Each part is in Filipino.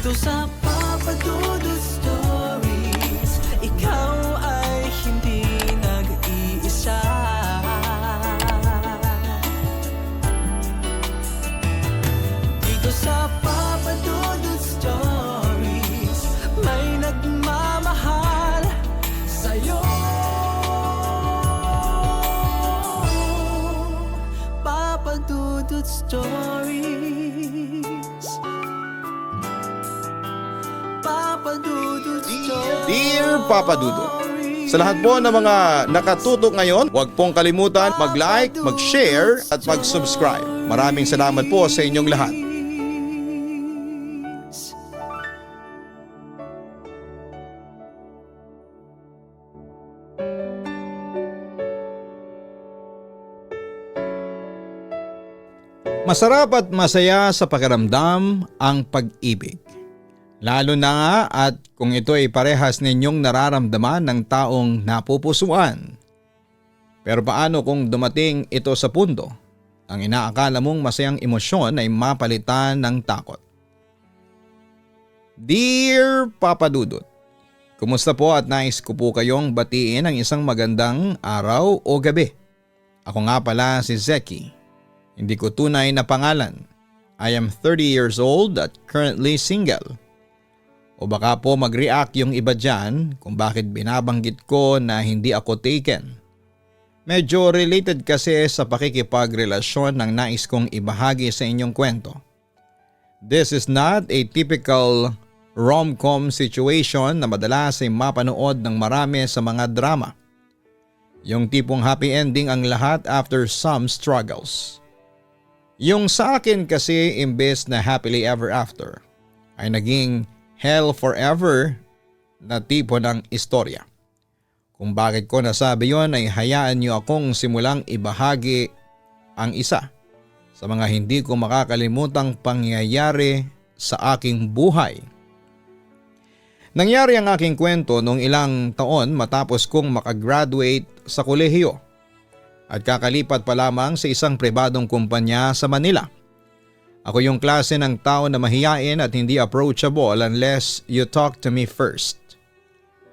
Dito sa Papa Dudut Stories, ikaw ay hindi nag-iisa. Dito sa Papa Dudut Stories, may nagmamahal sa'yo. Papa Dudut Stories, Papa Dudut Stories. Dear Papa Dudut, sa lahat po ng mga nakatutok ngayon, huwag pong kalimutan mag-like, mag-share at mag-subscribe. Maraming salamat po sa inyong lahat. Masarap at masaya sa pakiramdam ang pag-ibig. Lalo na nga at kung ito ay parehas ninyong nararamdaman ng taong napupusuan. Pero paano kung dumating ito sa punto, ang inaakala mong masayang emosyon ay mapalitan ng takot? Dear Papa Dudut, kumusta po at nais ko po kayong batiin ng isang magandang araw o gabi. Ako nga pala si Zeki. Hindi ko tunay na pangalan. I am 30 years old at currently single. O baka po mag-react yung iba dyan kung bakit binabanggit ko na hindi ako taken. Medyo related kasi sa pakikipagrelasyon ng nais kong ibahagi sa inyong kwento. This is not a typical rom-com situation na madalas ay mapanood ng marami sa mga drama. Yung tipong happy ending ang lahat after some struggles. Yung sa akin kasi imbes na happily ever after ay naging hell forever na tipo ng istorya. Kung bakit ko nasabi yon ay hayaan niyo akong simulang ibahagi ang isa sa mga hindi ko makakalimutang pangyayari sa aking buhay. Nangyari ang aking kwento noong ilang taon matapos kong makagraduate sa kolehiyo. At kakalipat pa lamang sa isang pribadong kumpanya sa Manila. Ako yung klase ng tao na mahiyain at hindi approachable unless you talk to me first.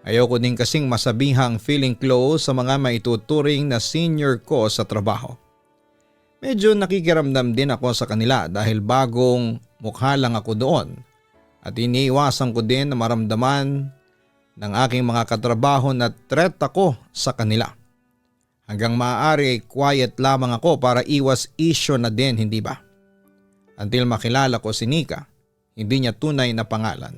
Ayoko din kasing masabihang feeling close sa mga maituturing na senior ko sa trabaho. Medyo nakikiramdam din ako sa kanila dahil bagong mukha lang ako doon at iniiwasan ko din na maramdaman ng aking mga katrabaho na threat ako sa kanila. Hanggang maaari quiet lamang ako para iwas issue na din, hindi ba? Until makilala ko si Nika, hindi niya tunay na pangalan.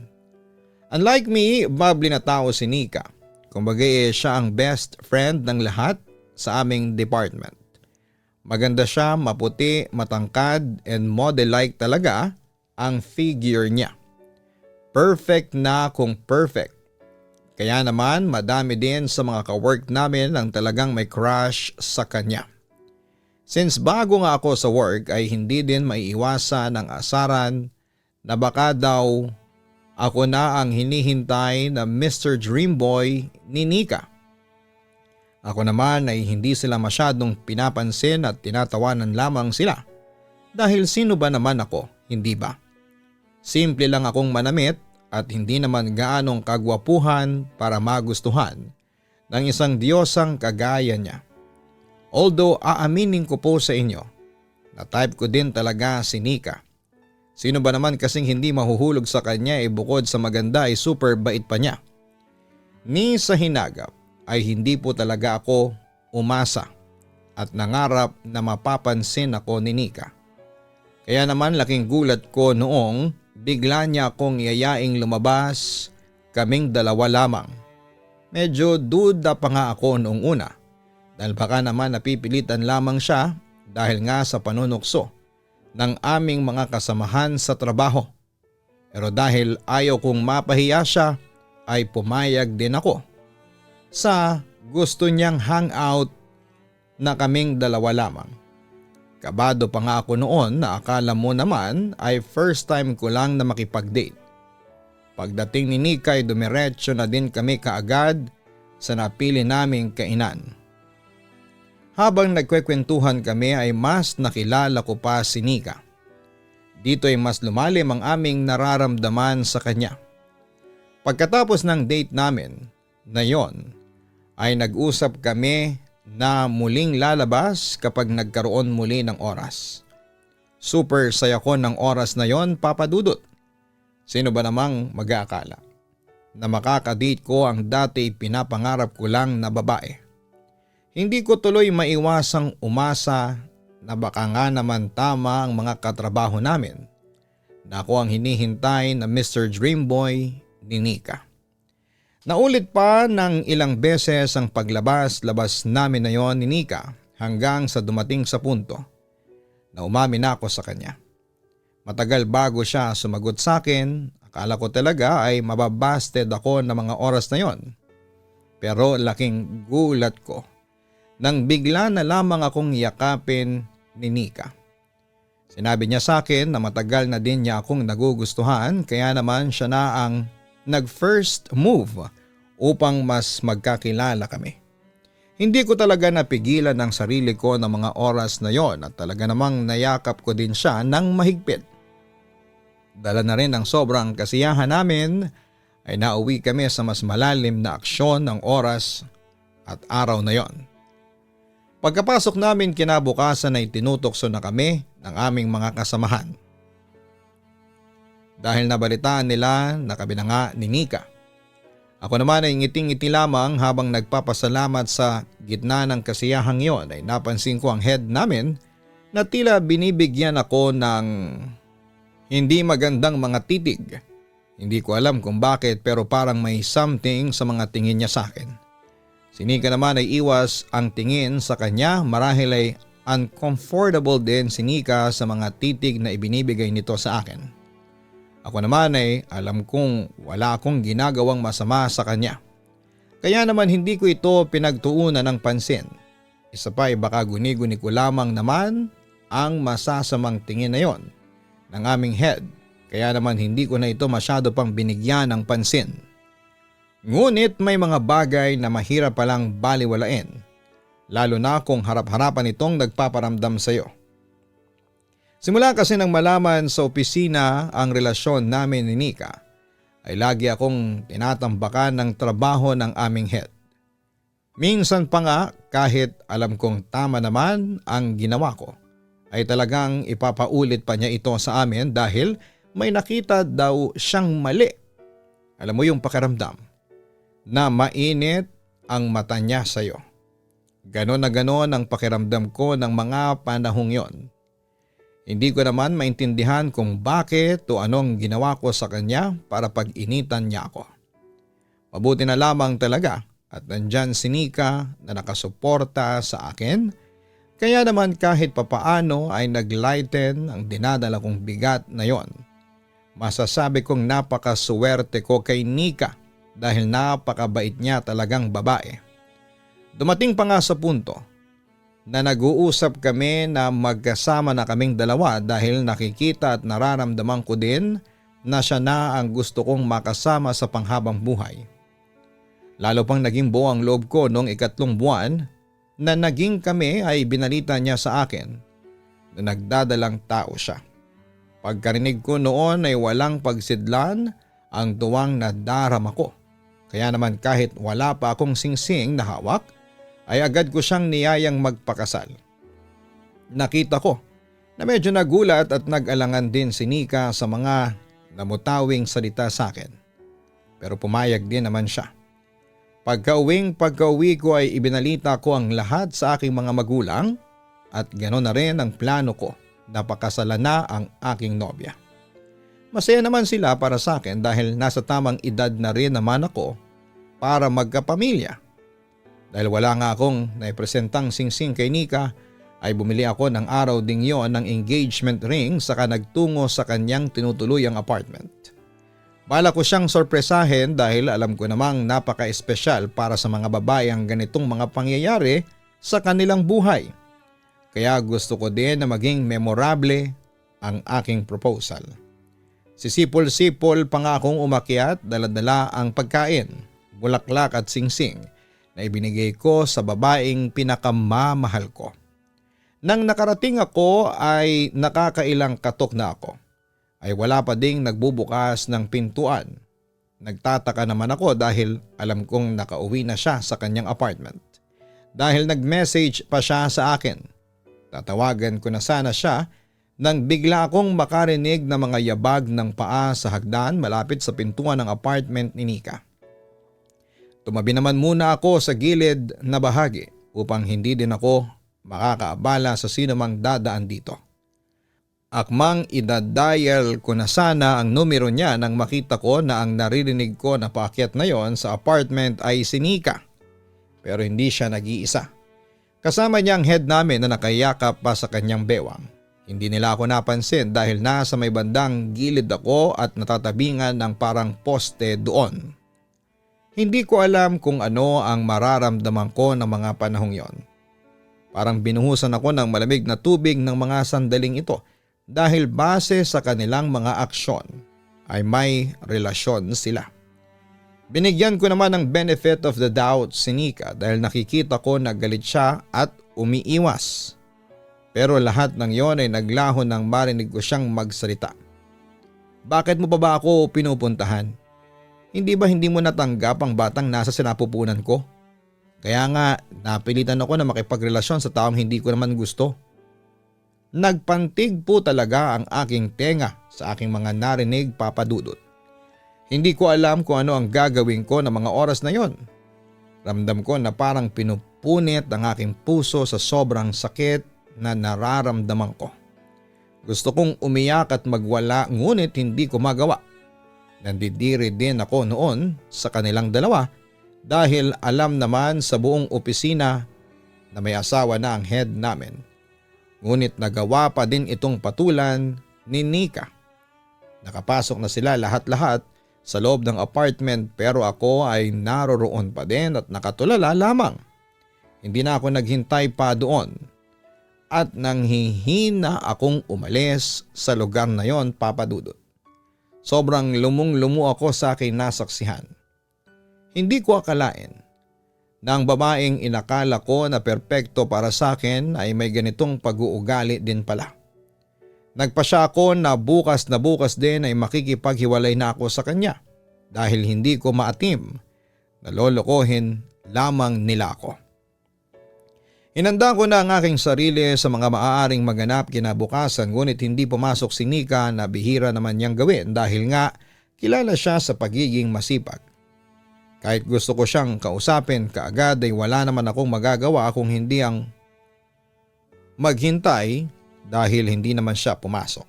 Unlike me, bubbly na tao si Nika. Kumbaga siya ang best friend ng lahat sa aming department. Maganda siya, maputi, matangkad and model-like talaga ang figure niya. Perfect na kung perfect. Kaya naman madami din sa mga ka-work namin ang talagang may crush sa kanya. Since bago nga ako sa work ay hindi din maiiwasan ang asaran na baka daw ako na ang hinihintay na Mr. Dreamboy ni Nika. Ako naman ay hindi sila masyadong pinapansin at tinatawanan lamang sila dahil sino ba naman ako, hindi ba? Simple lang akong manamit at hindi naman gaanong kagwapuhan para magustuhan ng isang diyosang kagaya niya. Although aaminin ko po sa inyo na type ko din talaga si Nika. Sino ba naman kasing hindi mahuhulog sa kanya bukod sa maganda ay super bait pa niya. Ni sa hinagap ay hindi po talaga ako umasa at nangarap na mapapansin ako ni Nika. Kaya naman laking gulat ko noong bigla niya akong yayaing lumabas, kaming dalawa lamang. Medyo duda pa nga ako noong una dahil baka naman napipilitan lamang siya dahil nga sa panunukso ng aming mga kasamahan sa trabaho. Pero dahil ayaw kong mapahiya siya ay pumayag din ako sa gusto niyang hangout na kaming dalawa lamang. Kabado pa nga ako noon na akala mo naman ay first time ko lang na makipag-date. Pagdating ni Nika ay dumiretso na din kami kaagad sa napili naming kainan. Habang nagkwekwentuhan kami ay mas nakilala ko pa si Nika. Dito ay mas lumalim ang aming nararamdaman sa kanya. Pagkatapos ng date namin na yon ay nag-usap kami na muling lalabas kapag nagkaroon muli ng oras. Super saya ko ng oras na yon, Papa Dudut. Sino ba namang mag-aakala na makakadate ko ang dati pinapangarap ko lang na babae? Hindi ko tuloy maiwasang umasa na baka nga naman tama ang mga katrabaho namin na ako ang hinihintay na Mr. Dreamboy ni Nika. Naulit pa ng ilang beses ang paglabas-labas namin na yon ni Nika hanggang sa dumating sa punto na umamin ako sa kanya. Matagal bago siya sumagot sa akin, akala ko talaga ay mababasted ako ng mga oras na yon. Pero laking gulat ko nang bigla na lamang akong yakapin ni Nika. Sinabi niya sa akin na matagal na din niya akong nagugustuhan kaya naman siya na ang nag-first move upang mas magkakilala kami. Hindi ko talaga napigilan ang sarili ko ng mga oras na yon at talaga namang nayakap ko din siya ng mahigpit. Dala na rin ang sobrang kasiyahan namin ay nauwi kami sa mas malalim na aksyon ng oras at araw na yon. Pagkapasok namin kinabukasan ay tinutokso na kami ng aming mga kasamahan. Dahil nabalitaan nila na kami na nga ni Nika. Ako naman ay ngiting-ngiti lamang habang nagpapasalamat. Sa gitna ng kasiyahang yon ay napansin ko ang head namin na tila binibigyan ako ng hindi magandang mga titig. Hindi ko alam kung bakit pero parang may something sa mga tingin niya sa akin. Si Nika naman ay iwas ang tingin sa kanya, marahil ay uncomfortable din si Nika sa mga titig na ibinibigay nito sa akin. Ako naman ay alam kong wala akong ginagawang masama sa kanya. Kaya naman hindi ko ito pinagtuunan ng pansin. Isa pa ay baka guni-guni ko lamang naman ang masasamang tingin na yon ng aming head. Kaya naman hindi ko na ito masyado pang binigyan ng pansin. Ngunit may mga bagay na mahirap palang baliwalain. Lalo na kung harap-harapan itong nagpaparamdam sa iyo. Simula kasi nang malaman sa opisina ang relasyon namin ni Nika, ay lagi akong tinatambakan ng trabaho ng aming head. Minsan pa nga kahit alam kong tama naman ang ginawa ko, ay talagang ipapaulit pa niya ito sa amin dahil may nakita daw siyang mali. Alam mo yung pakiramdam na mainit ang mata niya sa iyo. Ganon na ganon ang pakiramdam ko ng mga panahong yon. Hindi ko naman maintindihan kung bakit o anong ginawa ko sa kanya para pag-initan niya ako. Mabuti na lamang talaga at nandyan si Nika na nakasuporta sa akin. Kaya naman kahit papaano ay naglighten ang dinadala kong bigat na yon. Masasabi kong napakaswerte ko kay Nika dahil napakabait niya talagang babae. Dumating pa nga sa punto na nag-uusap kami na magkasama na kaming dalawa dahil nakikita at nararamdaman ko din na siya na ang gusto kong makasama sa panghabang buhay. Lalo pang naging buo ang loob ko noong 3 buwan na naging kami ay binalita niya sa akin na nagdadalang tao siya. Pagkarinig ko noon ay walang pagsidlan ang tuwang nadarama ko. Kaya naman kahit wala pa akong singsing na hawak, ay agad ko siyang niyayang magpakasal. Nakita ko na medyo nagulat at nag-alangan din si Nika sa mga namutawing salita sa akin. Pero pumayag din naman siya. Pagka-uwi ko ay ibinalita ko ang lahat sa aking mga magulang at gano'n na rin ang plano ko na pakasalan na ang aking nobya. Masaya naman sila para sa akin dahil nasa tamang edad na rin naman ako para magkapamilya. Dahil wala nga akong naipresentang singsing kay Nika ay bumili ako ng araw ding yon ng engagement ring saka nagtungo sa kanyang tinutuluyang apartment. Bala ko siyang sorpresahin dahil alam ko namang napaka-espesyal para sa mga babae ang ganitong mga pangyayari sa kanilang buhay. Kaya gusto ko din na maging memorable ang aking proposal. Sisipol-sipol pa nga akong umakyat, dala-dala ang pagkain, bulaklak at singsing na ibinigay ko sa babaeng pinakamamahal ko. Nang nakarating ako ay nakakailang katok na ako ay wala pa ding nagbubukas ng pintuan. Nagtataka naman ako dahil alam kong nakauwi na siya sa kanyang apartment. Dahil nag-message pa siya sa akin. Tatawagan ko na sana siya nang bigla akong makarinig na mga yabag ng paa sa hagdan malapit sa pintuan ng apartment ni Nika. Tumabi naman muna ako sa gilid na bahagi upang hindi din ako makakaabala sa sino mang dadaan dito. Akmang idadial ko na sana ang numero niya nang makita ko na ang naririnig ko na paakyat na yon sa apartment ay si Nika. Pero hindi siya nag-iisa. Kasama niya ang head namin na nakayakap pa sa kanyang bewang. Hindi nila ako napansin dahil nasa may bandang gilid ako at natatabingan ng parang poste doon. Hindi ko alam kung ano ang mararamdaman ko ng mga panahong yon. Parang binuhusan ako ng malamig na tubig ng mga sandaling ito dahil base sa kanilang mga aksyon ay may relasyon sila. Binigyan ko naman ng benefit of the doubt si Nika dahil nakikita ko na galit siya at umiiwas. Pero lahat ng yon ay naglaho nang marinig ko siyang magsalita. Bakit mo pa ba ako pinupuntahan? Hindi ba hindi mo natanggap ang batang nasa sinapupunan ko? Kaya nga napilitan ako na makipagrelasyon sa taong hindi ko naman gusto. Nagpantig po talaga ang aking tenga sa aking mga narinig, Papa Dudut. Hindi ko alam kung ano ang gagawin ko ng mga oras na yon. Ramdam ko na parang pinupunit ang aking puso sa sobrang sakit na nararamdaman ko. Gusto kong umiyak at magwala ngunit hindi ko magawa. Nandidiri din ako noon sa kanilang dalawa dahil alam naman sa buong opisina na may asawa na ang head namin. Ngunit nagawa pa din itong patulan ni Nika. Nakapasok na sila lahat-lahat sa loob ng apartment pero ako ay naroroon pa din at nakatulala lamang. Hindi na ako naghintay pa doon. At nanghihina akong umalis sa lugar na yon, Papa Dudut. Sobrang lumong-lumo ako sa aking nasaksihan. Hindi ko akalain na ang babaeng inakala ko na perpekto para sa akin ay may ganitong pag-uugali din pala. Nagpasya ako na bukas din ay makikipaghiwalay na ako sa kanya dahil hindi ko maatim na lolokohin lamang nila ako. Hinanda ko na ang aking sarili sa mga maaaring maganap kinabukasan ngunit hindi pumasok si Nika na bihira naman niyang gawin dahil nga kilala siya sa pagiging masipag. Kahit gusto ko siyang kausapin kaagad ay wala naman akong magagawa kung hindi ang maghintay dahil hindi naman siya pumasok.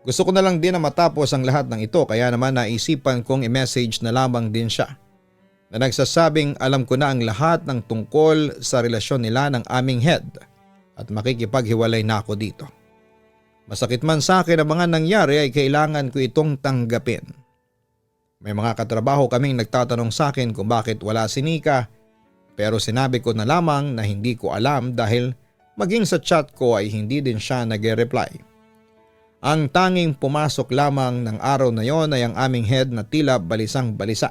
Gusto ko na lang din na matapos ang lahat ng ito kaya naman naisipan kong i-message na lamang din siya. Na nagsasabing alam ko na ang lahat ng tungkol sa relasyon nila ng aming head at makikipaghiwalay na ako dito. Masakit man sa akin ang mga nangyari ay kailangan ko itong tanggapin. May mga katrabaho kaming nagtatanong sa akin kung bakit wala si Nika pero sinabi ko na lamang na hindi ko alam dahil maging sa chat ko ay hindi din siya nag-reply. Ang tanging pumasok lamang ng araw na yon ay ang aming head na tila balisang-balisa.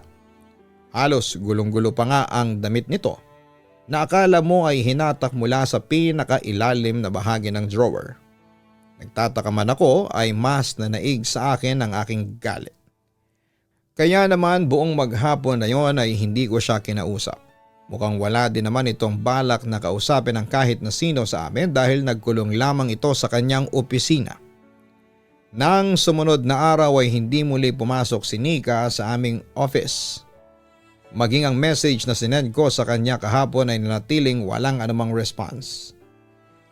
Halos gulong-gulo pa nga ang damit nito na akala mo ay hinatak mula sa pinakailalim na bahagi ng drawer. Nagtataka man ako ay mas nanaig sa akin ang aking galit. Kaya naman buong maghapon na yon ay hindi ko siya kinausap. Mukhang wala din naman itong balak na kausapin ang kahit na sino sa amin dahil nagkulong lamang ito sa kanyang opisina. Nang sumunod na araw ay hindi muli pumasok si Nika sa aming office. Maging ang message na sinend ko sa kanya kahapon ay nanatiling walang anumang response.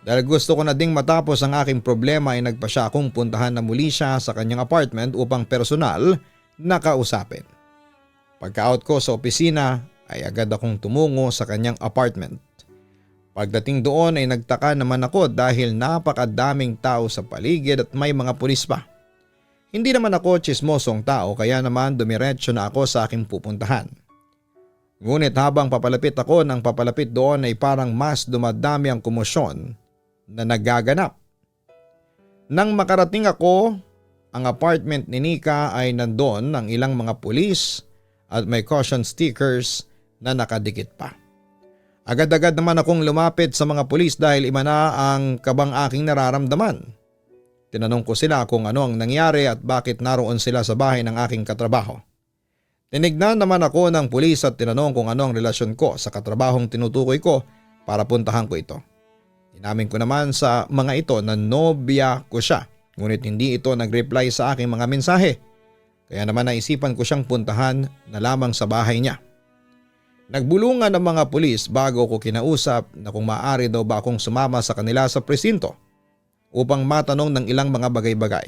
Dahil gusto ko na ding matapos ang aking problema ay nagpasya akong puntahan na muli siya sa kanyang apartment upang personal na kausapin. Pagka-out ko sa opisina ay agad akong tumungo sa kanyang apartment. Pagdating doon ay nagtaka naman ako dahil napakadaming tao sa paligid at may mga pulis pa. Hindi naman ako tsismosong tao kaya naman dumiretso na ako sa aking pupuntahan. Ngunit habang papalapit ako ng papalapit doon ay parang mas dumadami ang komosyon na nagaganap. Nang makarating ako, ang apartment ni Nika ay nandoon ang ilang mga pulis at may caution stickers na nakadikit pa. Agad-agad naman akong lumapit sa mga pulis dahil iba na ang kabang aking nararamdaman. Tinanong ko sila kung ano ang nangyari at bakit naroon sila sa bahay ng aking katrabaho. Tinignan naman ako ng pulis at tinanong kung ano ang relasyon ko sa katrabahong tinutukoy ko para puntahan ko ito. Inamin ko naman sa mga ito na nobya ko siya, ngunit hindi ito nag-reply sa aking mga mensahe. Kaya naman naisipan ko siyang puntahan na lamang sa bahay niya. Nagbulungan ng mga pulis bago ko kinausap na kung maaari daw ba akong sumama sa kanila sa presinto upang matanong ng ilang mga bagay-bagay.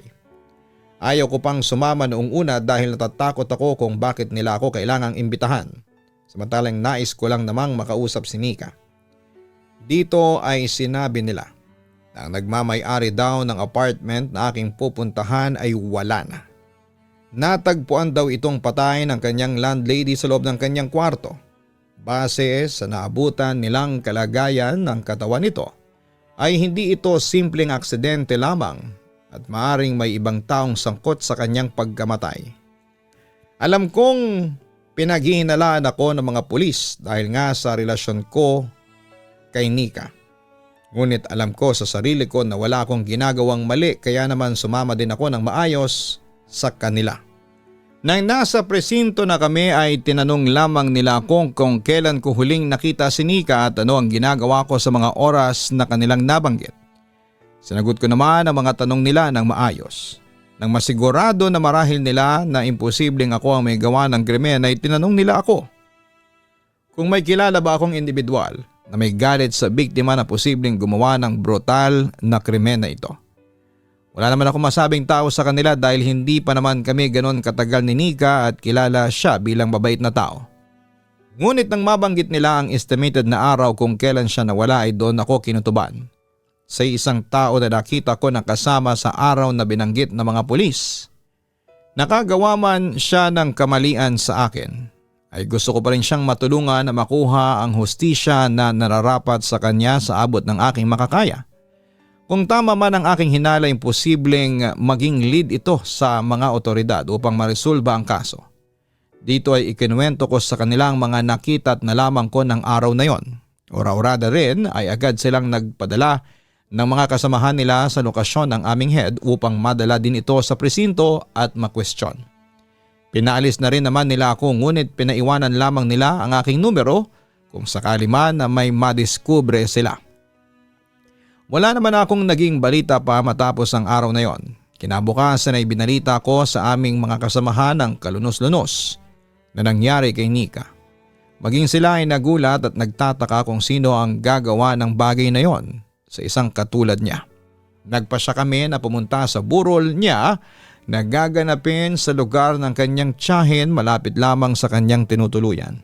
Ayaw ko pang sumama noong una dahil natatakot ako kung bakit nila ako kailangang imbitahan. Samantalang nais ko lang namang makausap si Nika. Dito ay sinabi nila na ang nagmamay-ari daw ng apartment na aking pupuntahan ay wala na. Natagpuan daw itong patay ng kanyang landlady sa loob ng kanyang kwarto. Base sa naabutan nilang kalagayan ng katawan nito ay hindi ito simpleng aksidente lamang at maaring may ibang taong sangkot sa kanyang pagkamatay. Alam kong pinaghihinalaan ako ng mga pulis dahil nga sa relasyon ko kay Nika. Ngunit alam ko sa sarili ko na wala akong ginagawang mali kaya naman sumama din ako ng maayos sa kanila. Nang nasa presinto na kami ay tinanong lamang nila akong kung kailan ko huling nakita si Nika at ano ang ginagawa ko sa mga oras na kanilang nabanggit. Sinagot ko naman ang mga tanong nila ng maayos. Nang masigurado na marahil nila na imposibleng ako ang may gawa ng krimen ay tinanong nila ako kung may kilala ba akong individual na may galit sa biktima na posibleng gumawa ng brutal na krimen na ito. Wala naman ako masabing tao sa kanila dahil hindi pa naman kami ganon katagal ni Nika at kilala siya bilang mabait na tao. Ngunit nang mabanggit nila ang estimated na araw kung kailan siya nawala ay doon ako kinutuban. Sa isang tao na nakita ko na kasama sa araw na binanggit ng mga pulis. Nakagawa man siya ng kamalian sa akin, ay gusto ko pa rin siyang matulungan na makuha ang hustisya na nararapat sa kanya sa abot ng aking makakaya. Kung tama man ang aking hinala, imposibleng maging lead ito sa mga otoridad upang maresolba ang kaso. Dito ay ikinuwento ko sa kanilang mga nakita at nalaman ko ng araw na yon. Ora-orada rin ay agad silang nagpadala ng mga kasamahan nila sa lokasyon ng aming head upang madala din ito sa presinto at makwestiyon. Pinaalis na rin naman nila ako ngunit pinaiwanan lamang nila ang aking numero kung sakali man na may madiskubre sila. Wala naman akong naging balita pa matapos ang araw na yon. Kinabukasan ay binalita ko sa aming mga kasamahan ang kalunos-lunos na nangyari kay Nika. Maging sila ay nagulat at nagtataka kung sino ang gagawa ng bagay na yon sa isang katulad niya. Nagpasya kami na pumunta sa burol niya na gaganapin sa lugar ng kanyang tiyahin malapit lamang sa kanyang tinutuluyan.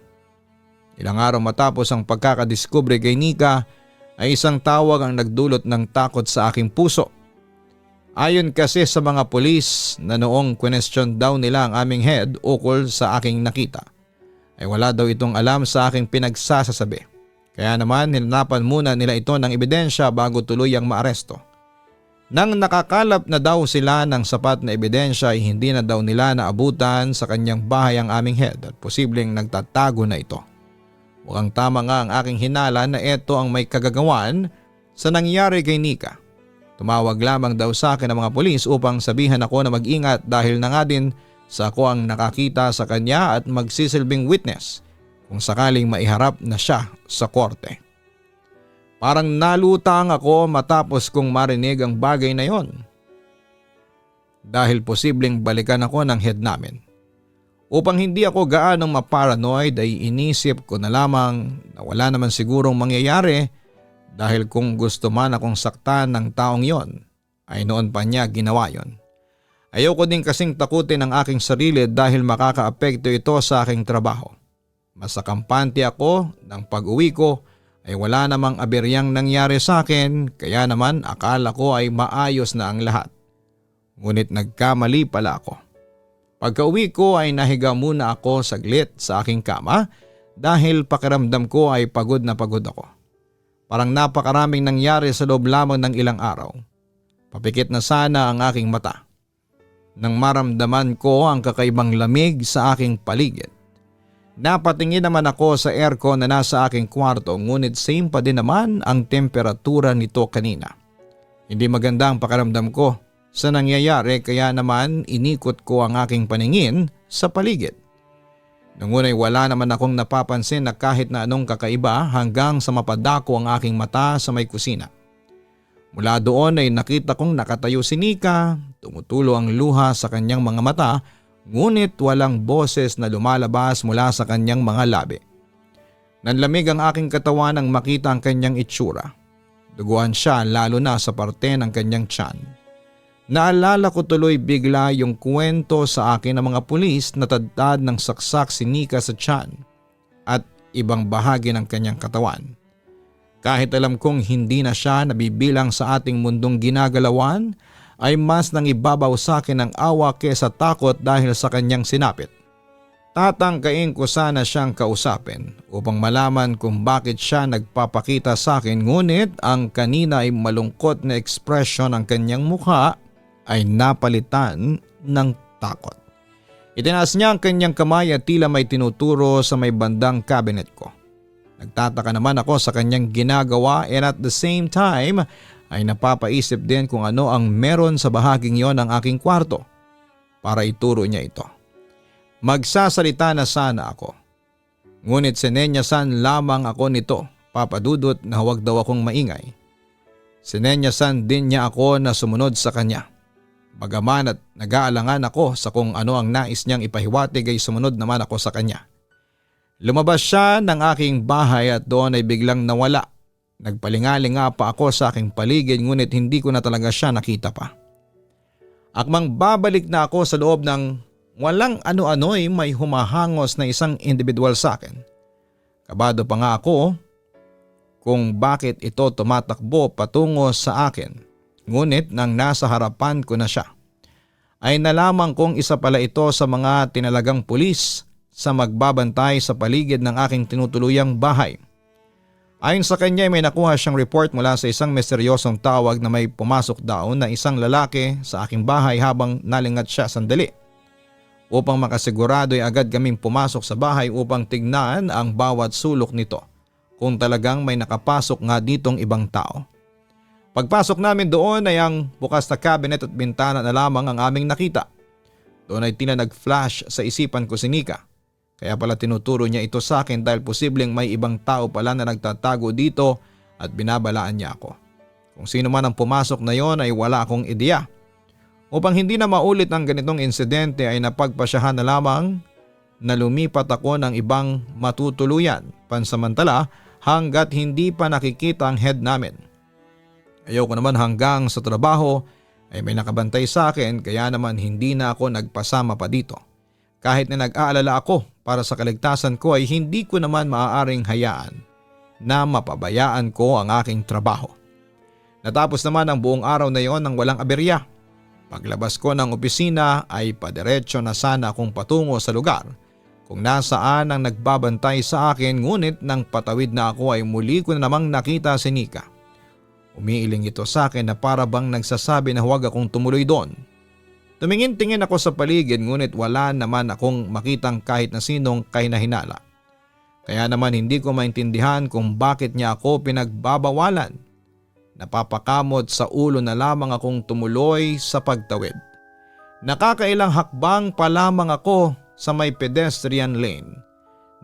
Ilang araw matapos ang pagkakadiskubre kay Nika ay isang tawag ang nagdulot ng takot sa aking puso. Ayon kasi sa mga pulis na noong question daw nila ang aming head ukol sa aking nakita, ay wala daw itong alam sa aking pinagsasasabi. Kaya naman hinanapan muna nila ito ng ebidensya bago tuluyang maaresto. Nang nakakalap na daw sila ng sapat na ebidensya ay hindi na daw nila naabutan sa kanyang bahay ang aming head at posibleng nagtatago na ito. Mukhang tama nga ang aking hinala na ito ang may kagagawan sa nangyari kay Nika. Tumawag lamang daw sa akin ang mga pulis upang sabihan ako na mag-ingat dahil na nga din sa ako ang nakakita sa kanya at magsisilbing witness kung sakaling maiharap na siya sa korte. Parang nalutang ako matapos kong marinig ang bagay na yon. Dahil posibleng balikan ako ng head namin. Upang hindi ako gaanong maparanoid ay inisip ko na lamang na wala naman sigurong mangyayari dahil kung gusto man akong saktan ng taong yon ay noon pa niya ginawa yon. Ayoko din kasing takutin ang aking sarili dahil makakaapekto ito sa aking trabaho. Mas kampante ako ng pag-uwi ko ay wala namang aberyang nangyari sa akin kaya naman akala ko ay maayos na ang lahat. Ngunit nagkamali pala ako. Pagka-uwi ko ay nahiga muna ako saglit sa aking kama dahil pakiramdam ko ay pagod na pagod ako. Parang napakaraming nangyari sa loob lamang ng ilang araw. Papikit na sana ang aking mata. Nang maramdaman ko ang kakaibang lamig sa aking paligid. Napatingin naman ako sa aircon na nasa aking kwarto ngunit same pa din naman ang temperatura nito kanina. Hindi maganda ang pakiramdam ko sa nangyayari kaya naman inikot ko ang aking paningin sa paligid. Nung una'y wala naman akong napapansin na kahit na anong kakaiba hanggang sa mapadako ang aking mata sa may kusina. Mula doon ay nakita kong nakatayo si Nika, tumutulo ang luha sa kanyang mga mata ngunit walang boses na lumalabas mula sa kanyang mga labi. Nanlamig ang aking katawan nang makita ang kanyang itsura. Duguan siya lalo na sa parte ng kanyang tiyan. Naalala ko tuloy bigla yung kwento sa akin ng mga pulis na tadtad ng saksak si Nika sa tiyan at ibang bahagi ng kanyang katawan. Kahit alam kong hindi na siya nabibilang sa ating mundong ginagalawan, ay mas nang ibabaw sa akin ang awa kesa takot dahil sa kanyang sinapit. Tatangkain ko sana siyang kausapin upang malaman kung bakit siya nagpapakita sa akin ngunit ang kanina ay malungkot na ekspresyon ng kanyang mukha ay napalitan ng takot. Itinaas niya ang kanyang kamay at tila may tinuturo sa may bandang cabinet ko. Nagtataka naman ako sa kanyang ginagawa and at the same time ay napapaisip din kung ano ang meron sa bahaging yon ng aking kwarto para ituro niya ito. Magsasalita na sana ako. Ngunit sinenyasan lamang ako nito, Papa Dudut, na huwag daw akong maingay. Sinenyasan din niya ako na sumunod sa kanya. Bagaman at nag-aalangan ako sa kung ano ang nais niyang ipahiwatig ay sumunod naman ako sa kanya. Lumabas siya ng aking bahay at doon ay biglang nawala. Nagpalingalinga pa ako sa aking paligid ngunit hindi ko na talaga siya nakita pa. Akmang babalik na ako sa loob ng walang ano-ano'y may humahangos na isang individual sa akin. Kabado pa nga ako kung bakit ito tumatakbo patungo sa akin. Ngunit nang nasa harapan ko na siya, ay nalaman kong isa pala ito sa mga tinalagang pulis sa magbabantay sa paligid ng aking tinutuluyang bahay. Ayon sa kanya may nakuha siyang report mula sa isang misteryosong tawag na may pumasok daw na isang lalaki sa aking bahay habang nalingat siya sandali. Upang makasigurado ay agad kaming pumasok sa bahay upang tignan ang bawat sulok nito kung talagang may nakapasok nga ditong ibang tao. Pagpasok namin doon ay ang bukas na cabinet at bintana na lamang ang aming nakita. Doon ay tila nag-flash sa isipan ko si Nika. Kaya pala tinuturo niya ito sa akin dahil posibleng may ibang tao pala na nagtatago dito at binabalaan niya ako. Kung sino man ang pumasok na yon ay wala akong ideya. Upang hindi na maulit ang ganitong insidente ay napagpasyahan na lamang na lumipat ako ng ibang matutuluyan pansamantala hanggat hindi pa nakikita ang head namin. Ayoko naman hanggang sa trabaho ay may nakabantay sa akin kaya naman hindi na ako nagpasama pa dito. Kahit na nag-aalala ako para sa kaligtasan ko ay hindi ko naman maaaring hayaan na mapabayaan ko ang aking trabaho. Natapos naman ang buong araw na yon ng walang aberya. Paglabas ko ng opisina ay padiretso na sana akong patungo sa lugar kung nasaan ang nagbabantay sa akin ngunit nang patawid na ako ay muli ko na namang nakita si Nika. Umiiling ito sa akin na para bang nagsasabi na huwag akong tumuloy doon. Tumingin-tingin ako sa paligid ngunit wala naman akong makitang kahit na sinong kahinahinala. Kaya naman hindi ko maintindihan kung bakit niya ako pinagbabawalan. Napapakamot sa ulo na lamang akong tumuloy sa pagtawid. Nakakailang hakbang pa lamang ako sa may pedestrian lane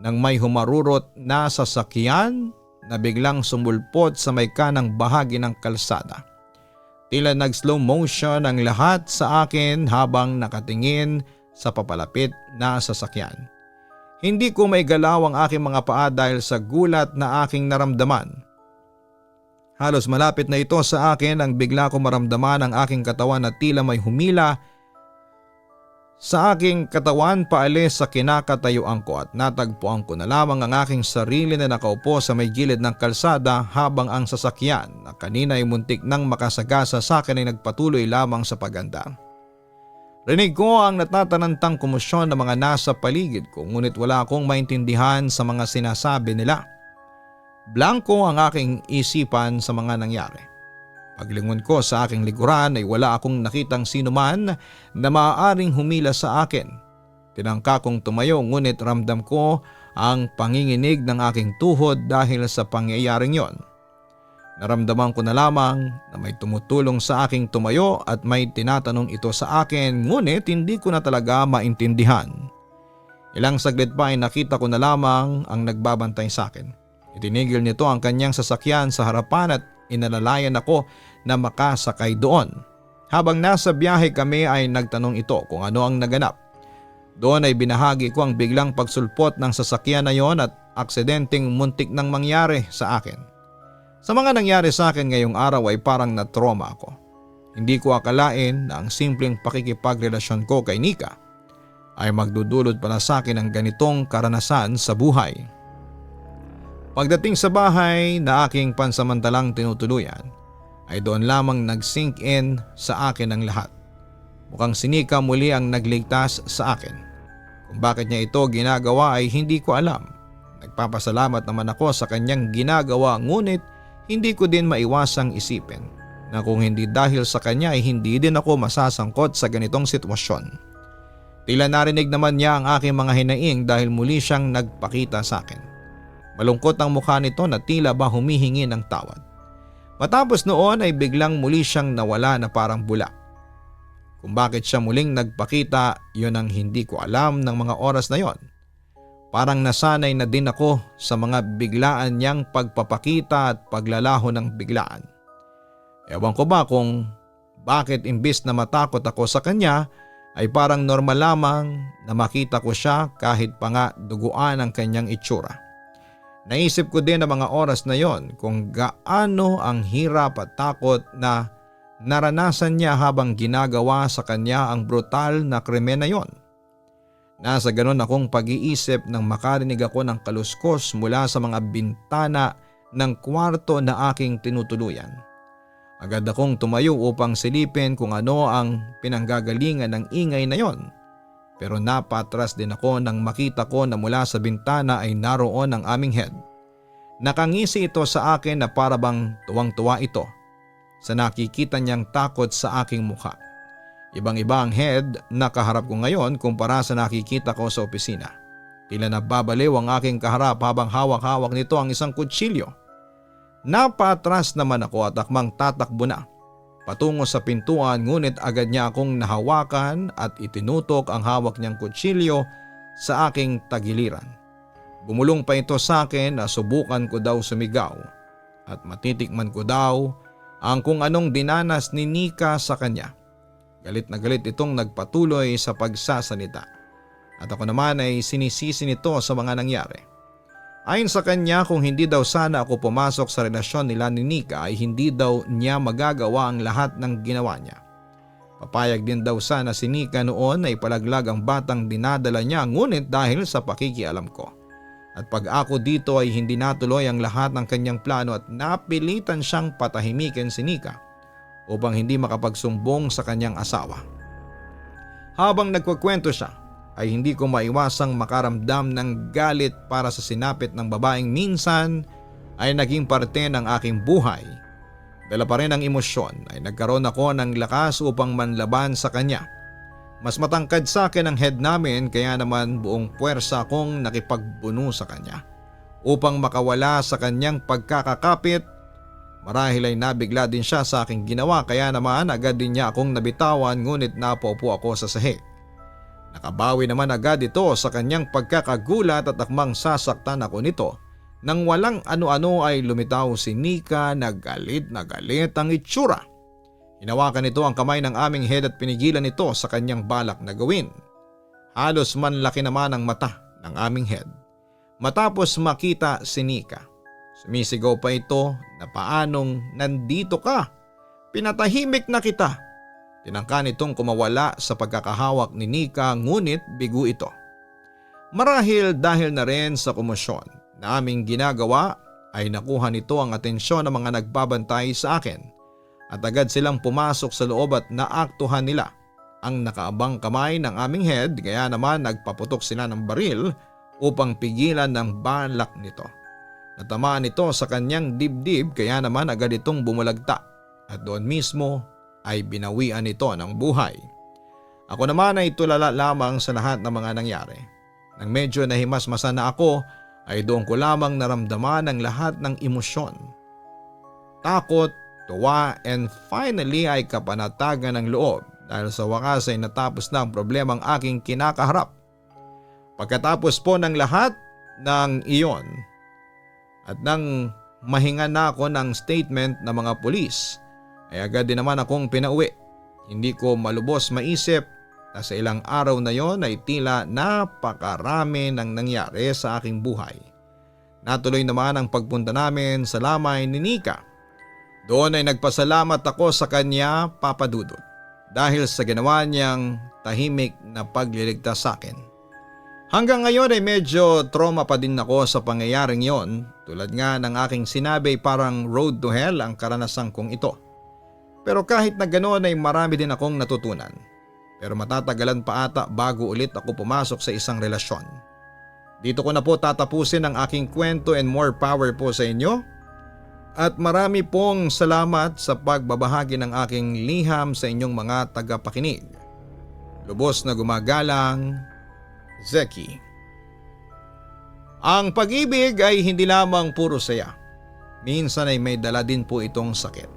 nang may humarurot na sasakyan na biglang sumulpot sa may kanang bahagi ng kalsada. Tila nag-slow motion ang lahat sa akin habang nakatingin sa papalapit na sasakyan. Hindi ko maigalaw ang aking mga paa dahil sa gulat na aking naramdaman. Halos malapit na ito sa akin nang bigla ko maramdaman ang aking katawan na tila may humila sa aking katawan paalis sa kinakatayuan ko at natagpuan ko na lamang ang aking sarili na nakaupo sa may gilid ng kalsada habang ang sasakyan na kanina ay muntik nang makasagasa sa akin ay nagpatuloy lamang sa paganda. Rinig ko ang natatanantang komosyon ng mga nasa paligid ko ngunit wala akong maintindihan sa mga sinasabi nila. Blanko ang aking isipan sa mga nangyari. Paglingon ko sa aking likuran ay wala akong nakitang sino man na maaaring humila sa akin. Tinangka kong tumayo ngunit ramdam ko ang panginginig ng aking tuhod dahil sa pangyayaring yon. Naramdaman ko na lamang na may tumutulong sa aking tumayo at may tinatanong ito sa akin, ngunit hindi ko na talaga maintindihan. Ilang saglit pa ay nakita ko na lamang ang nagbabantay sa akin. Itinigil nito ang kanyang sasakyan sa harapan at inalalayan ako na makasakay doon. Habang nasa biyahe kami ay nagtanong ito kung ano ang naganap. Doon ay binahagi ko ang biglang pagsulpot ng sasakyan na yon at aksidenteng muntik nang mangyari sa akin. Sa mga nangyari sa akin ngayong araw ay parang na-trauma ako. Hindi ko akalain na ang simpleng pakikipagrelasyon ko kay Nika ay magdudulot pala sa akin ng ganitong karanasan sa buhay. Pagdating sa bahay na aking pansamantalang tinutuluyan ay doon lamang nag-sink in sa akin ang lahat. Mukhang si Nika muli ang nagligtas sa akin. Kung bakit niya ito ginagawa ay hindi ko alam. Nagpapasalamat naman ako sa kanyang ginagawa, ngunit hindi ko din maiwasang isipin na kung hindi dahil sa kanya ay hindi din ako masasangkot sa ganitong sitwasyon. Tila narinig naman niya ang aking mga hinaing dahil muli siyang nagpakita sa akin. Malungkot ang mukha nito na tila ba humihingi ng tawad. Matapos noon ay biglang muli siyang nawala na parang bula. Kung bakit siya muling nagpakita, yun ang hindi ko alam ng mga oras na yon. Parang nasanay na din ako sa mga biglaan niyang pagpapakita at paglalaho ng biglaan. Ewan ko ba kung bakit imbis na matakot ako sa kanya ay parang normal lamang na makita ko siya kahit pa nga duguan ang kanyang itsura. Naisip ko din ang mga oras na yon kung gaano ang hirap at takot na naranasan niya habang ginagawa sa kanya ang brutal na krimen na yon. Nasa ganon akong pag-iisip nang makarinig ako ng kaluskos mula sa mga bintana ng kwarto na aking tinutuluyan. Agad akong tumayo upang silipin kung ano ang pinanggagalingan ng ingay na yon. Pero napatras din ako nang makita ko na mula sa bintana ay naroon ang aming head. Nakangisi ito sa akin na parabang tuwang-tuwa ito sa nakikita niyang takot sa aking mukha. Ibang-iba ang head na kaharap ko ngayon kumpara sa nakikita ko sa opisina. Tila nababaliw ang aking kaharap habang hawak-hawak nito ang isang kutsilyo. Napatras naman ako at akmang tatakbo na patungo sa pintuan, ngunit agad niya akong nahawakan at itinutok ang hawak niyang kutsilyo sa aking tagiliran. Bumulong pa ito sa akin na subukan ko daw sumigaw at matitikman ko daw ang kung anong dinanas ni Nika sa kanya. Galit na galit itong nagpatuloy sa pagsasalita at ako naman ay sinisisi nito sa mga nangyari. Ayon sa kanya, kung hindi daw sana ako pumasok sa relasyon nila ni Nika ay hindi daw niya magagawa ang lahat ng ginawa niya. Papayag din daw sana si Nika noon ay palaglag ang batang dinadala niya, ngunit dahil sa pakikialam ko at pag ako dito ay hindi natuloy ang lahat ng kanyang plano at napilitan siyang patahimikin si Nika upang hindi makapagsumbong sa kanyang asawa. Habang nagkukwento siya ay hindi ko maiwasang makaramdam ng galit para sa sinapit ng babaeng minsan ay naging parte ng aking buhay. Dala pa rin ang emosyon ay nagkaroon ako ng lakas upang manlaban sa kanya. Mas matangkad sa akin ang head namin, kaya naman buong puwersa akong nakipagbuno sa kanya upang makawala sa kanyang pagkakakapit. Marahil ay nabigla din siya sa aking ginawa, kaya naman agad din niya akong nabitawan, ngunit napaupo ako sa sahig. Nakabawi naman agad ito sa kanyang pagkakagulat at akmang sasaktan ako nito. Nang walang ano-ano ay lumitaw si Nika na galit ang itsura. Hinawakan nito ang kamay ng aming head at pinigilan ito sa kanyang balak na gawin. Halos manlaki naman ang mata ng aming head matapos makita si Nika. Sumisigaw pa ito na paanong nandito ka? Pinatahimik na kita. Tinangka nitong kumawala sa pagkakahawak ni Nika, ngunit bigo ito. Marahil dahil na rin sa komosyon na aming ginagawa ay nakuha nito ang atensyon ng mga nagbabantay sa akin at agad silang pumasok sa loob at naaktuhan nila ang nakaabang kamay ng aming head, kaya naman nagpaputok sila ng baril upang pigilan ng balak nito. Natamaan ito sa kanyang dibdib, kaya naman agad itong bumulagta at doon mismo ay binawian ito ng buhay. Ako naman ay tulala lamang sa lahat ng mga nangyari. Nang medyo nahimasmasan na ako ay doon ko lamang naramdaman ang lahat ng emosyon. takot, tuwa, and finally ay kapanatagan ng loob dahil sa wakas ay natapos na ang problemang aking kinakaharap. Pagkatapos po ng lahat ng iyon at nang mahinga na ako ng statement ng mga pulis ay agad din naman akong pinauwi. Hindi ko malubos maisip na sa ilang araw na yon ay tila napakarami ng nangyari sa aking buhay. Natuloy naman ang pagpunta namin sa lamay ni Nika. Doon ay nagpasalamat ako sa kanya, Papa Dudut, dahil sa ginawa niyang tahimik na pagliligtas sa akin. Hanggang ngayon ay medyo trauma pa din ako sa pangyayaring yon. Tulad nga ng aking sinabi, parang road to hell ang karanasan kong ito. Pero kahit na ganoon ay marami din akong natutunan. Pero matatagalan pa ata bago ulit ako pumasok sa isang relasyon. Dito ko na po tatapusin ang aking kwento and more power po sa inyo. At marami pong salamat sa pagbabahagi ng aking liham sa inyong mga tagapakinig. Lubos na gumagalang, Zeki. Ang pag-ibig ay hindi lamang puro saya. Minsan ay may dala din po itong sakit,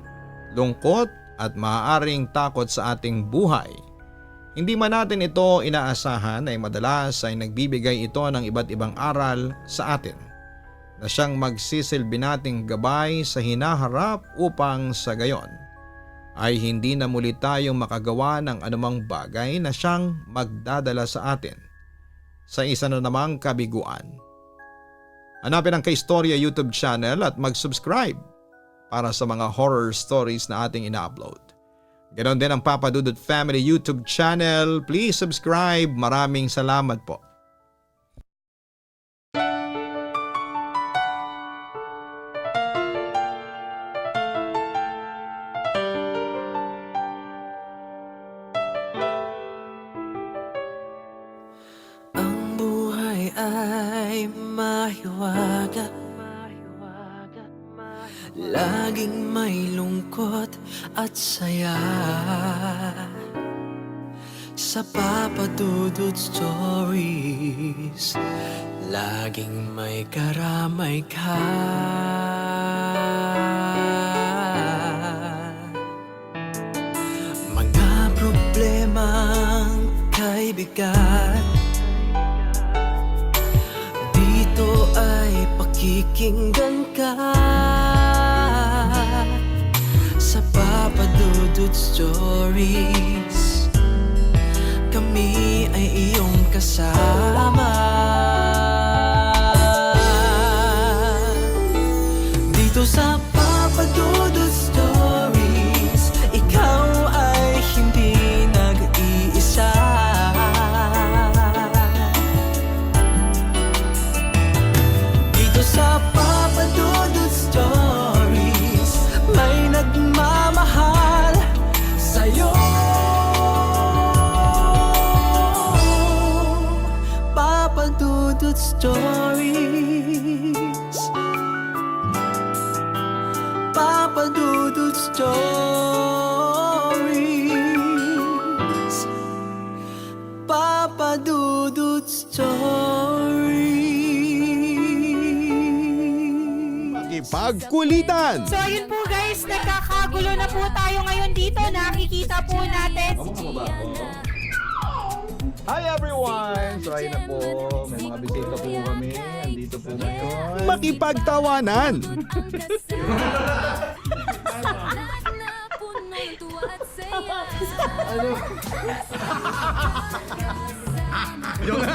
lungkot at maaaring takot sa ating buhay. Hindi man natin ito inaasahan ay madalas ay nagbibigay ito ng iba't ibang aral sa atin na siyang magsisilbi nating gabay sa hinaharap upang sa gayon ay hindi na muli tayong makagawa ng anumang bagay na siyang magdadala sa atin sa isa na namang kabiguan. Hanapin ang Kaistorya YouTube channel at mag-subscribe para sa mga horror stories na ating ina-upload. Ganon din ang Papa Dudut Family YouTube channel. Please subscribe. Maraming salamat po. Ang buhay ay mahiwaga, laging may lungkot at saya. Sa Papa Dudut Stories, laging may karamay ka. Mga problemang kaibigan, dito ay pakikinggan ka. Sa Papa Dudut Stories, kami ay iyong kasama. Dito sa Papa Dudut Stories, ikaw ay hindi nag-iisa. Dito sa Papa Dudut Stories, may nagmamahal sa'yo. Papa Dudut Stories, Papa Dudut Stories, Papa Dudut Stories. Pagkulitan. So ayun po guys, nagkakagulo na po tayo ngayon dito. Nakikita po natin si Gian. Hi everyone! So ayun na po, may mga bisita po kami. Andito po ngayon. Makipagtawanan!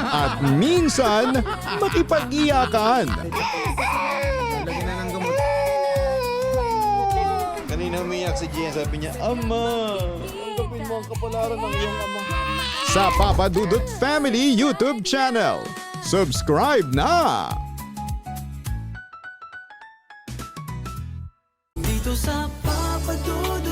At minsan, makipag-iyakan. Lagi na ng gamot. Kanina umiyak si Gian, sabi niya, Ama, tanggapin mo ang kapalaran ng iyong ama. Sa Papa Dudut Family YouTube channel. Subscribe na! Dito sa Papa Dudut